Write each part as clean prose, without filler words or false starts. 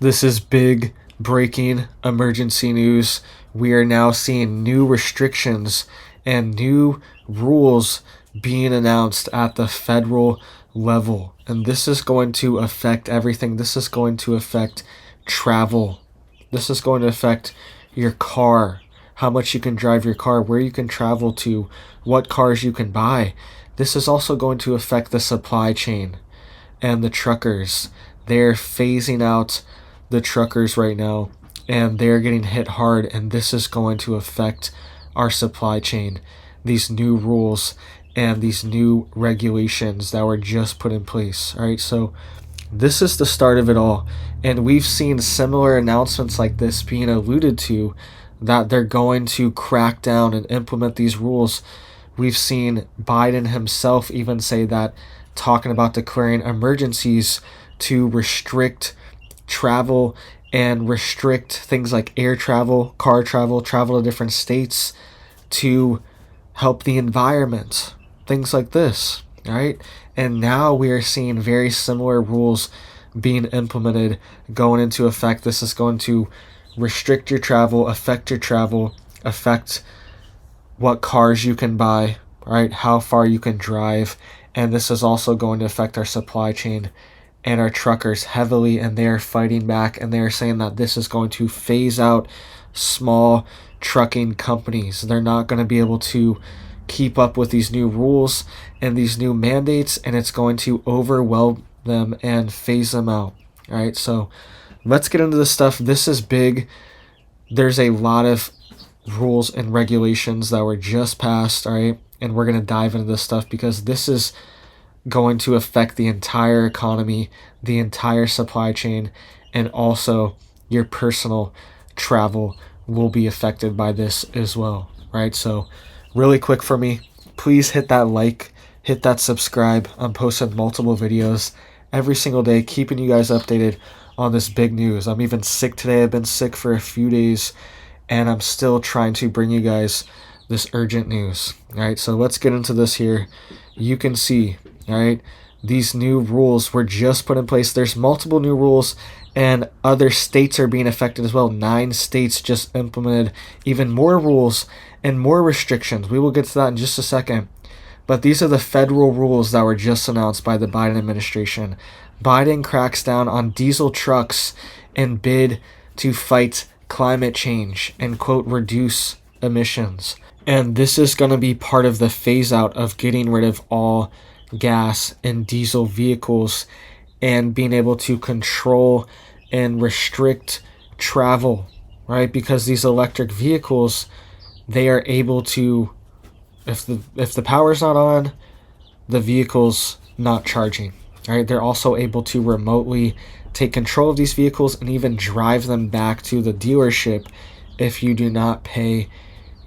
This is big breaking emergency news. We are now seeing new restrictions and new rules being announced at the federal level. And this is going to affect everything. This is going to affect travel. This is going to affect your car, how much you can drive your car, where you can travel to, what cars you can buy. This is also going to affect the supply chain and the truckers. They're phasing out the truckers right now, and they're getting hit hard, and this is going to affect our supply chain. These new rules and these new regulations that were just put in place. All right, so this is the start of it all, and we've seen similar announcements like this being alluded to, that they're going to crack down and implement these rules. We've seen Biden himself even say that, talking about declaring emergencies to restrict travel and restrict things like air travel, car travel, travel to different states to help the environment, things like this, right? And now we are seeing very similar rules being implemented, going into effect. This is going to restrict your travel, affect what cars you can buy, right? How far you can drive. And this is also going to affect our supply chain and our truckers heavily, and they are fighting back, and they are saying that this is going to phase out small trucking companies. They're not going to be able to keep up with these new rules and these new mandates, and it's going to overwhelm them and phase them out. All right, so let's get into this stuff. This is big. There's a lot of rules and regulations that were just passed, all right, and we're going to dive into this stuff because this is going to affect the entire economy, the entire supply chain, and also your personal travel will be affected by this as well, right? So really quick for me, please hit that like, hit that subscribe. I'm posting multiple videos every single day, keeping you guys updated on this big news. I'm even sick today. I've been sick for a few days, and I'm still trying to bring you guys this urgent news. All right, so let's get into this here. You can see, all right, these new rules were just put in place. There's multiple new rules, and other states are being affected as well. 9 states just implemented even more rules and more restrictions. We will get to that in just a second. But these are the federal rules that were just announced by the Biden administration. Biden cracks down on diesel trucks in bid to fight climate change and, quote, reduce emissions. And this is going to be part of the phase out of getting rid of all gas and diesel vehicles and being able to control and restrict travel, right? Because these electric vehicles, they are able to, if the power's not on, the vehicle's not charging, right? They're also able to remotely take control of these vehicles and even drive them back to the dealership if you do not pay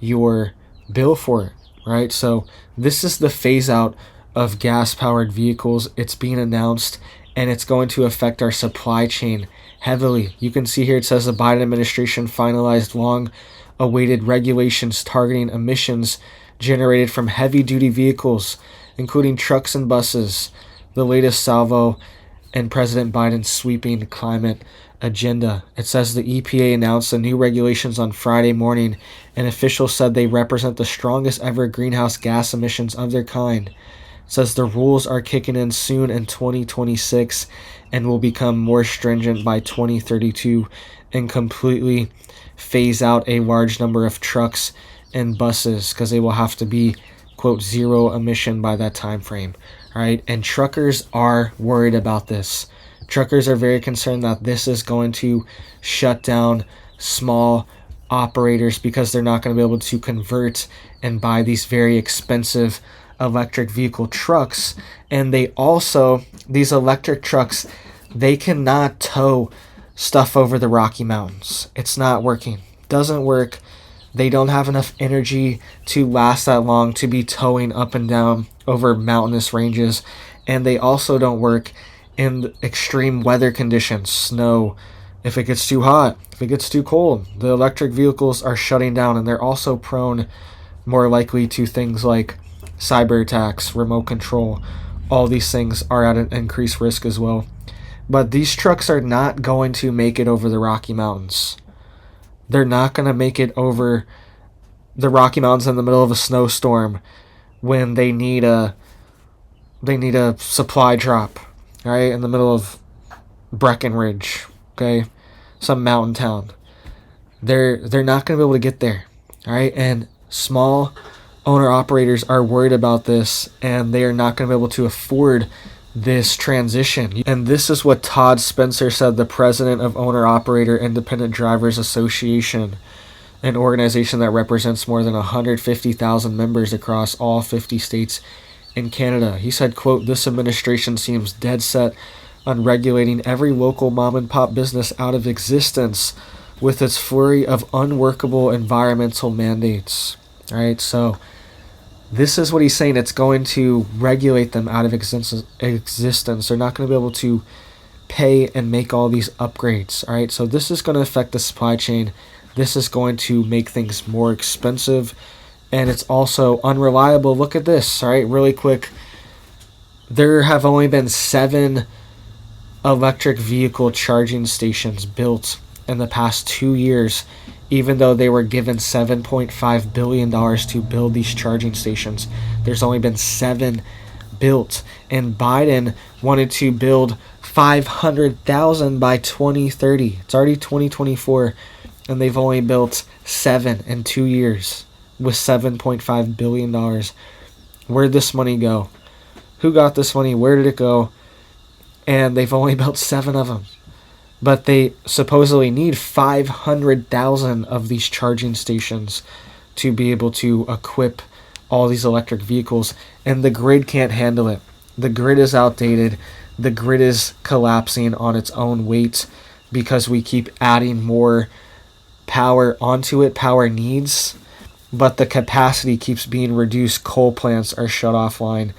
your bill for it, right? So this is the phase out of gas-powered vehicles. It's being announced, and it's going to affect our supply chain heavily. You can see here it says the Biden administration finalized long-awaited regulations targeting emissions generated from heavy-duty vehicles, including trucks and buses, the latest salvo in President Biden's sweeping climate agenda. It says the EPA announced the new regulations on Friday morning, and officials said they represent the strongest ever greenhouse gas emissions of their kind. It says the rules are kicking in soon in 2026 and will become more stringent by 2032 and completely phase out a large number of trucks and buses because they will have to be, quote, zero emission by that time frame. All right, and truckers are worried about this. Truckers are very concerned that this is going to shut down small operators because they're not going to be able to convert and buy these very expensive electric vehicle trucks. And they also, these electric trucks, they cannot tow stuff over the Rocky Mountains. It's not working. Doesn't work. They don't have enough energy to last that long to be towing up and down over mountainous ranges. And they also don't work in extreme weather conditions, snow, if it gets too hot, if it gets too cold. The electric vehicles are shutting down, and they're also prone more likely to things like cyber attacks, remote control. All these things are at an increased risk as well. But these trucks are not going to make it over the Rocky Mountains. They're not going to make it over the Rocky Mountains in the middle of a snowstorm when they need a supply drop, right, in the middle of Breckenridge, okay, some mountain town. They're not going to be able to get there, all right? And small owner operators are worried about this, and they are not going to be able to afford this transition. And this is what Todd Spencer said, the president of Owner Operator Independent Drivers Association, an organization that represents more than 150,000 members across all 50 states in Canada. He said, quote, "This administration seems dead set on regulating every local mom and pop business out of existence with its flurry of unworkable environmental mandates." All right, so this is what he's saying. It's going to regulate them out of existence. They're not going to be able to pay and make all these upgrades. All right, so this is going to affect the supply chain. This is going to make things more expensive, and it's also unreliable. Look at this, all right, really quick. There have only been 7 electric vehicle charging stations built in the past 2 years, even though they were given $7.5 billion to build these charging stations. There's only been 7 built, and Biden wanted to build 500,000 by 2030. It's already 2024, and they've only built 7 in 2 years with $7.5 billion. Where'd this money go? Who got this money? Where did it go? And they've only built 7 of them. But they supposedly need 500,000 of these charging stations to be able to equip all these electric vehicles. And the grid can't handle it. The grid is outdated. The grid is collapsing on its own weight because we keep adding more power onto it, power needs. But the capacity keeps being reduced. Coal plants are shut offline.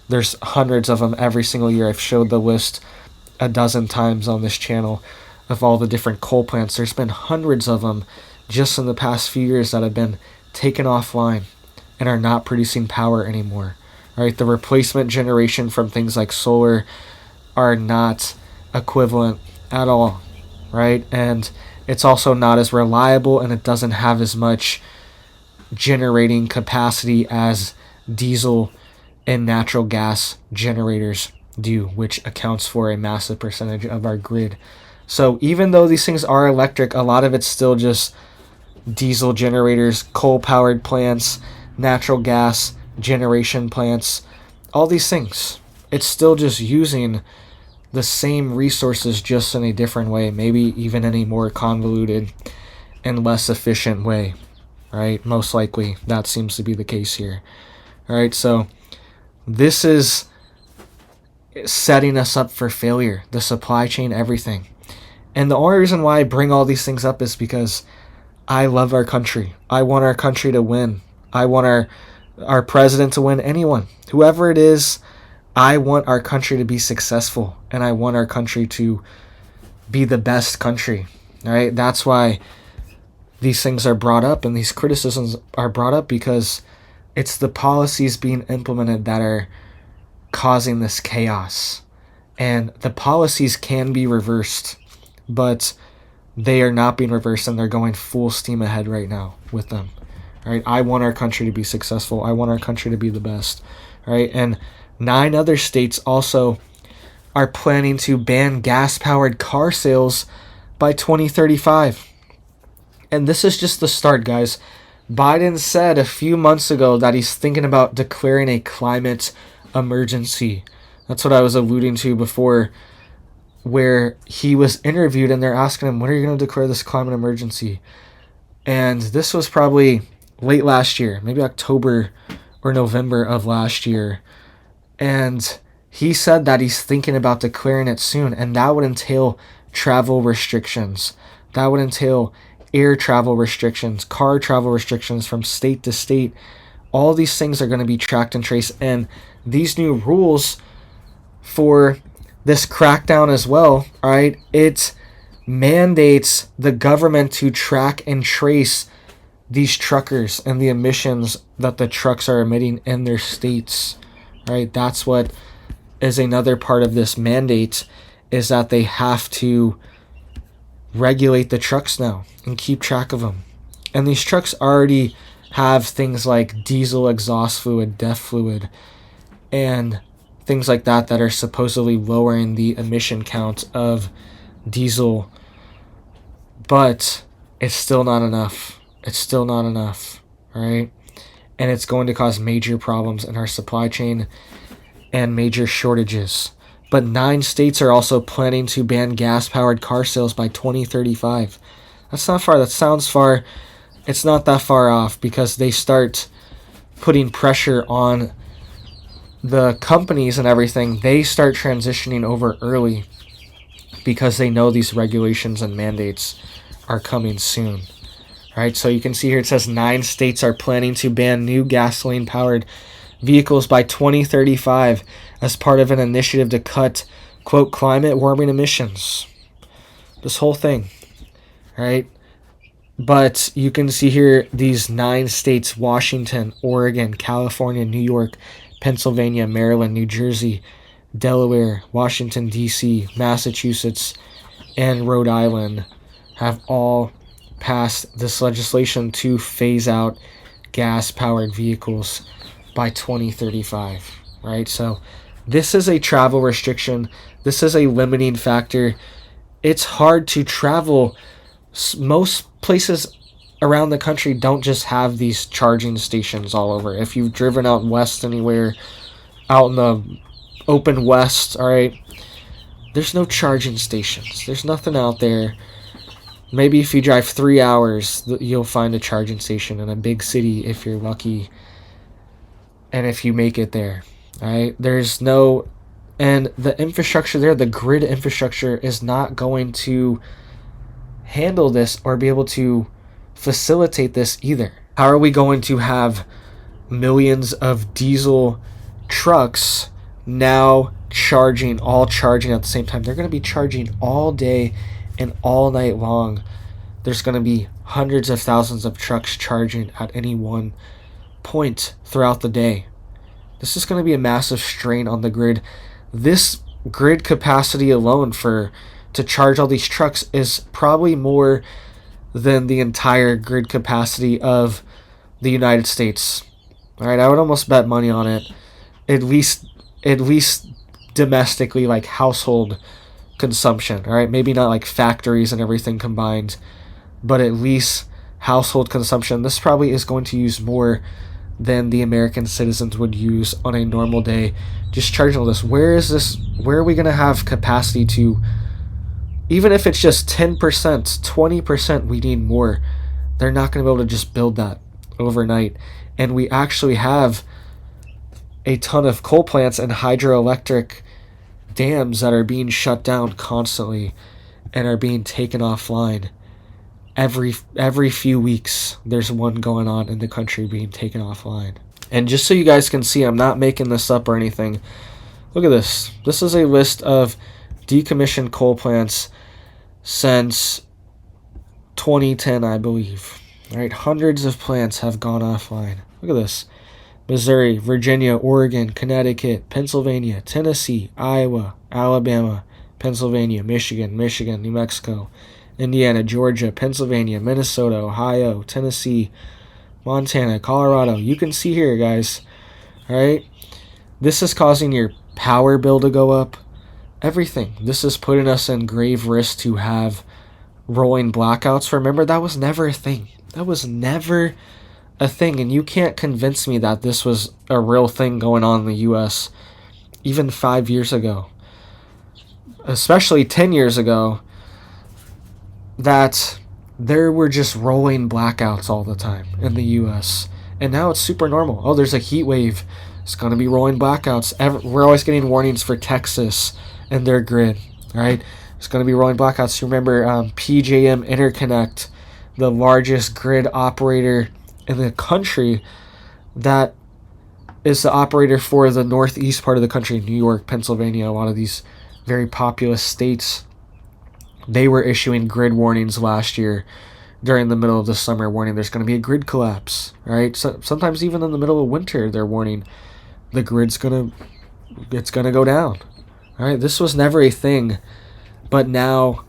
There's hundreds of them every single year. I've showed the list a dozen times on this channel of all the different coal plants. There's been hundreds of them just in the past few years that have been taken offline and are not producing power anymore. All right, the replacement generation from things like solar are not equivalent at all, right? And it's also not as reliable, and it doesn't have as much generating capacity as diesel and natural gas generators do, which accounts for a massive percentage of our grid. So even though these things are electric, a lot of it's still just diesel generators, coal-powered plants, natural gas generation plants, all these things. It's still just using the same resources, just in a different way, maybe even in a more convoluted and less efficient way, right? Most likely that seems to be the case here. All right, so this is setting us up for failure, the supply chain, everything. And the only reason why I bring all these things up is because I love our country. I want our country to win. I want our president to win, anyone, whoever it is. I want our country to be successful, and I want our country to be the best country. All right, that's why these things are brought up and these criticisms are brought up, because it's the policies being implemented that are causing this chaos. And the policies can be reversed, but they are not being reversed, and they're going full steam ahead right now with them. All right, I want our country to be successful. I want our country to be the best. All right, and 9 other states also are planning to ban gas-powered car sales by 2035. And this is just the start, guys. Biden said a few months ago that he's thinking about declaring a climate emergency. That's what I was alluding to before, where he was interviewed and they're asking him, when are you going to declare this climate emergency? And this was probably late last year, maybe October or November of last year. And he said that he's thinking about declaring it soon, and that would entail travel restrictions. That would entail air travel restrictions, car travel restrictions from state to state. All these things are going to be tracked and traced, and these new rules for this crackdown as well, all right, it mandates the government to track and trace these truckers and the emissions that the trucks are emitting in their states. Right, that's what is another part of this mandate. is that they have to regulate the trucks now and keep track of them. And these trucks already have things like diesel exhaust fluid, DEF fluid, and things like that that are supposedly lowering the emission count of diesel. But it's still not enough. It's still not enough, right? And it's going to cause major problems in our supply chain and major shortages. But 9 states are also planning to ban gas-powered car sales by 2035. That's not far. That sounds far. It's not that far off, because they start putting pressure on the companies and everything. They start transitioning over early because they know these regulations and mandates are coming soon. Right? So you can see here it says 9 states are planning to ban new gasoline-powered vehicles by 2035 as part of an initiative to cut, quote, climate warming emissions. This whole thing, right? But you can see here these 9 states: Washington, Oregon, California, New York, Pennsylvania, Maryland, New Jersey, Delaware, Washington, D.C., Massachusetts, and Rhode Island have all passed this legislation to phase out gas-powered vehicles by 2035, right? So this is a travel restriction. This is a limiting factor. It's hard to travel. Most places around the country don't just have these charging stations all over. If you've driven out west anywhere, out in the open west, all right, there's no charging stations. There's nothing out there. Maybe if you drive 3 hours, you'll find a charging station in a big city if you're lucky, and if you make it there, right? There's no, and the infrastructure there, the grid infrastructure, is not going to handle this or be able to facilitate this either. How are we going to have millions of diesel trucks now all charging at the same time? They're going to be charging all day and all night long. There's going to be hundreds of thousands of trucks charging at any one point throughout the day. This is going to be a massive strain on the grid. This grid capacity alone to charge all these trucks is probably more than the entire grid capacity of the United States. All right, I would almost bet money on it. At least domestically, like household consumption. All right, maybe not like factories and everything combined, but at least household consumption. This probably is going to use more than the American citizens would use on a normal day just charging all this. Where are we going to have capacity to? Even if it's just 10%, 20%, we need more. They're not going to be able to just build that overnight. And we actually have a ton of coal plants and hydroelectric dams that are being shut down constantly and are being taken offline. Every few weeks, there's one going on in the country being taken offline. And just so you guys can see, I'm not making this up or anything. Look at this. This is a list of decommissioned coal plants since 2010, I believe. All right, hundreds of plants have gone offline. Look at this. Missouri, Virginia, Oregon, Connecticut, Pennsylvania, Tennessee, Iowa, Alabama, Pennsylvania, Michigan, New Mexico, Indiana, Georgia, Pennsylvania, Minnesota, Ohio, Tennessee, Montana, Colorado. You can see here, guys. All right, this is causing your power bill to go up. Everything. This is putting us in grave risk to have rolling blackouts. Remember, that was never a thing. That was never a thing. And you can't convince me that this was a real thing going on in the U.S. even 5 years ago. Especially 10 years ago. That there were just rolling blackouts all the time in the U.S. And now it's super normal. Oh, there's a heat wave. It's going to be rolling blackouts. We're always getting warnings for Texas and their grid, right? It's going to be rolling blackouts. You remember PJM Interconnect, the largest grid operator in the country, that is the operator for the northeast part of the country, New York, Pennsylvania, a lot of these very populous states. They were issuing grid warnings last year during the middle of the summer, warning there's going to be a grid collapse, right? So sometimes even in the middle of winter, they're warning the grid's going to go down. All right, this was never a thing But now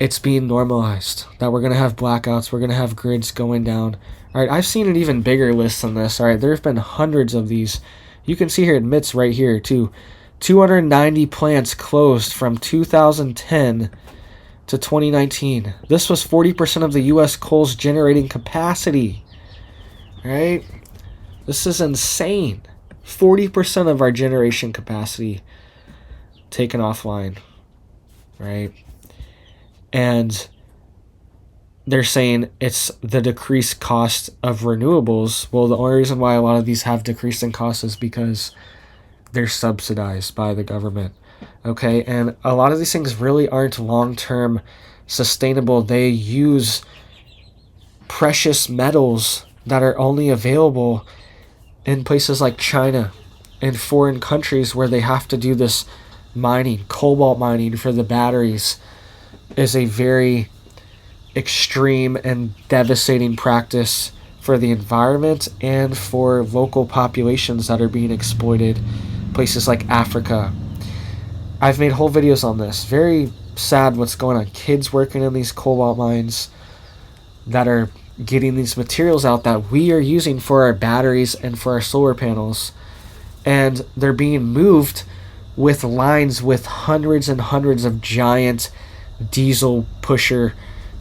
it's being normalized that we're going to have blackouts, we're going to have grids going down. All right, I've seen an even bigger list than this. All right, there have been hundreds of these. You can see here, admits right here, too. 290 plants closed from 2010 to 2019. This was 40% of the U.S. coal's generating capacity. Right? This is insane. 40% of our generation capacity taken offline. Right? And they're saying it's the decreased cost of renewables. Well, the only reason why a lot of these have decreased in cost is because they're subsidized by the government. Okay, and a lot of these things really aren't long-term sustainable. They use precious metals that are only available in places like China and foreign countries where they have to do this mining. Cobalt mining for the batteries is a very extreme and devastating practice for the environment and for local populations that are being exploited. Places like Africa. I've made whole videos on this. Very sad what's going on. Kids working in these cobalt mines that are getting these materials out that we are using for our batteries and for our solar panels. And they're being moved with lines with hundreds and hundreds of giant diesel pusher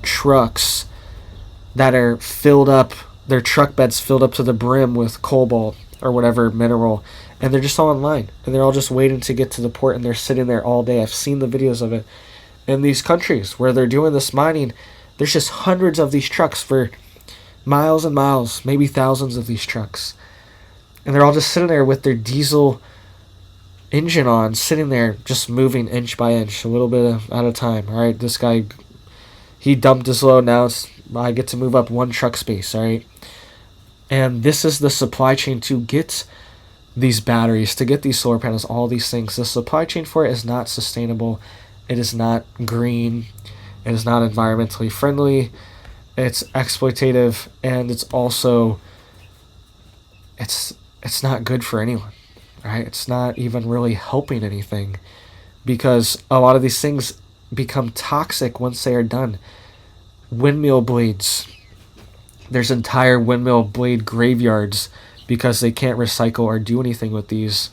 trucks that are filled up, their truck beds filled up to the brim with cobalt or whatever mineral, and they're just all in line, and they're all just waiting to get to the port, and they're sitting there all day. I've seen the videos of it. In these countries where they're doing this mining, there's just hundreds of these trucks for miles and miles, maybe thousands of these trucks. And they're all just sitting there with their diesel engine on, sitting there just moving inch by inch, a little bit at a time. All right, this guy, he dumped his load, now I get to move up one truck space, all right? And this is the supply chain to get these batteries, to get these solar panels, all these things. The supply chain for it is not sustainable. It is not green. It is not environmentally friendly. It's exploitative, and it's also, it's not good for anyone, right? It's not even really helping anything, because a lot of these things become toxic once they are done. Windmill blades. There's entire windmill blade graveyards because they can't recycle or do anything with these.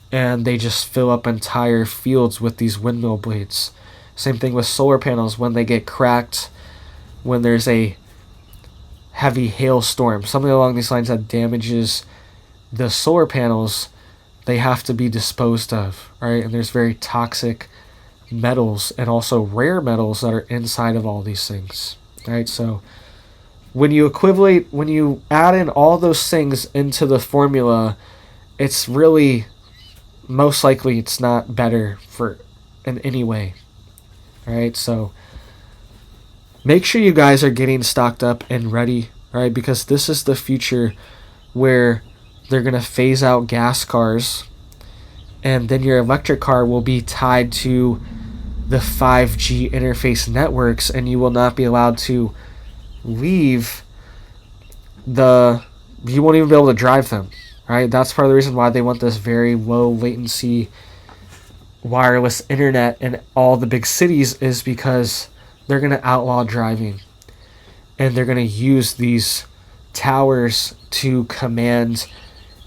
And they just fill up entire fields with these windmill blades. Same thing with solar panels when they get cracked, when there's a heavy hailstorm, something along these lines that damages the solar panels, they have to be disposed of, right? And there's very toxic metals and also rare metals that are inside of all these things, right? So when you add in all those things into the formula, it's really, most likely it's not better for in any way, right? So make sure you guys are getting stocked up and ready, right? Because this is the future where they're going to phase out gas cars, and then your electric car will be tied to the 5G interface networks, and you will not be allowed to leave you won't even be able to drive them, right? That's part of the reason why they want this very low latency wireless internet in all the big cities, is because they're going to outlaw driving, and they're going to use these towers to command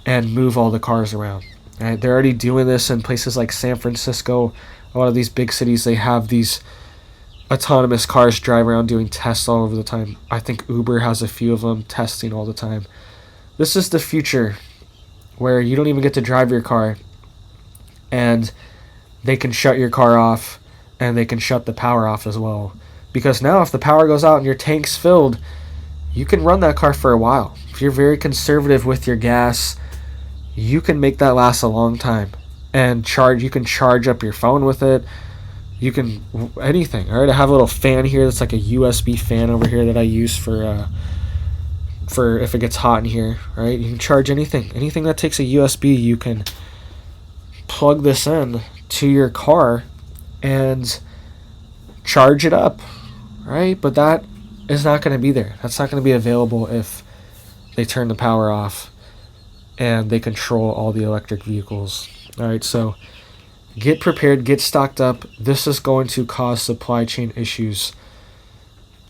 and move all the cars around, right? They're already doing this in places like San Francisco. A lot of these big cities, they have these autonomous cars drive around doing tests all over the time. I think Uber has a few of them testing all the time. This is the future where you don't even get to drive your car, and they can shut your car off, and they can shut the power off as well. Because now if the power goes out and your tank's filled, you can run that car for a while. If you're very conservative with your gas, you can make that last a long time. And you can charge up your phone with it. You can, anything. All right, I have a little fan here that's like a USB fan over here that I use for if it gets hot in here. All right, you can charge anything that takes a USB. You can plug this in to your car and charge it up, right? But that is not going to be there. That's not going to be available if they turn the power off and they control all the electric vehicles. All right, so Get prepared, get stocked up. This is going to cause supply chain issues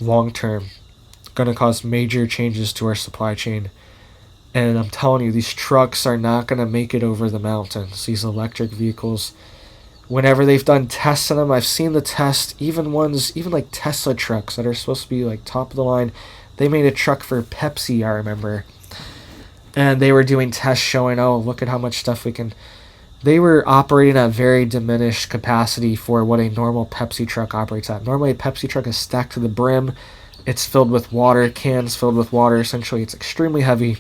long term. It's going to cause major changes to our supply chain. And I'm telling you, these trucks are not going to make it over the mountains. These electric vehicles, whenever they've done tests on them, I've seen the test, even like Tesla trucks that are supposed to be like top of the line. They made a truck for Pepsi, I remember. And they were doing tests showing, oh, look at how much stuff we can. They were operating at very diminished capacity for what a normal Pepsi truck operates at. Normally, a Pepsi truck is stacked to the brim. It's filled with water, cans filled with water. Essentially, it's extremely heavy.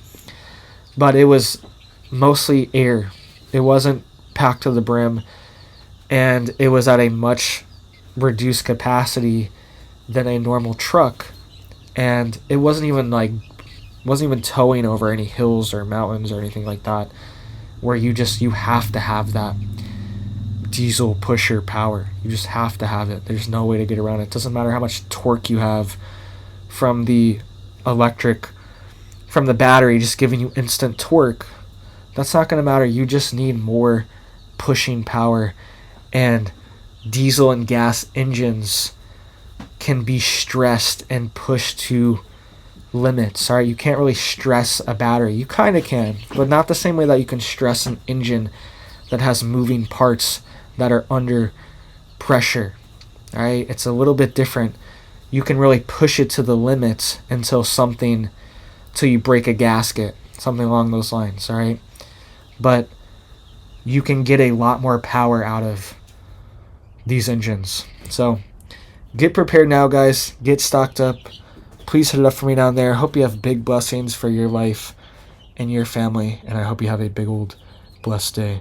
But it was mostly air. It wasn't packed to the brim. And it was at a much reduced capacity than a normal truck. And it wasn't even towing over any hills or mountains or anything like that, where you have to have that diesel pusher power. You just have to have it. There's no way to get around it. It doesn't matter how much torque you have from the battery just giving you instant torque. That's not going to matter. You just need more pushing power. And diesel and gas engines can be stressed and pushed to limits. All right, you can't really stress a battery. You kind of can, but not the same way that you can stress an engine that has moving parts that are under pressure. All right, it's a little bit different. You can really push it to the limits until you break a gasket, something along those lines. All right, but you can get a lot more power out of these engines. So get prepared now, guys. Get stocked up. Please hit it up for me down there. I hope you have big blessings for your life and your family, and I hope you have a big old blessed day.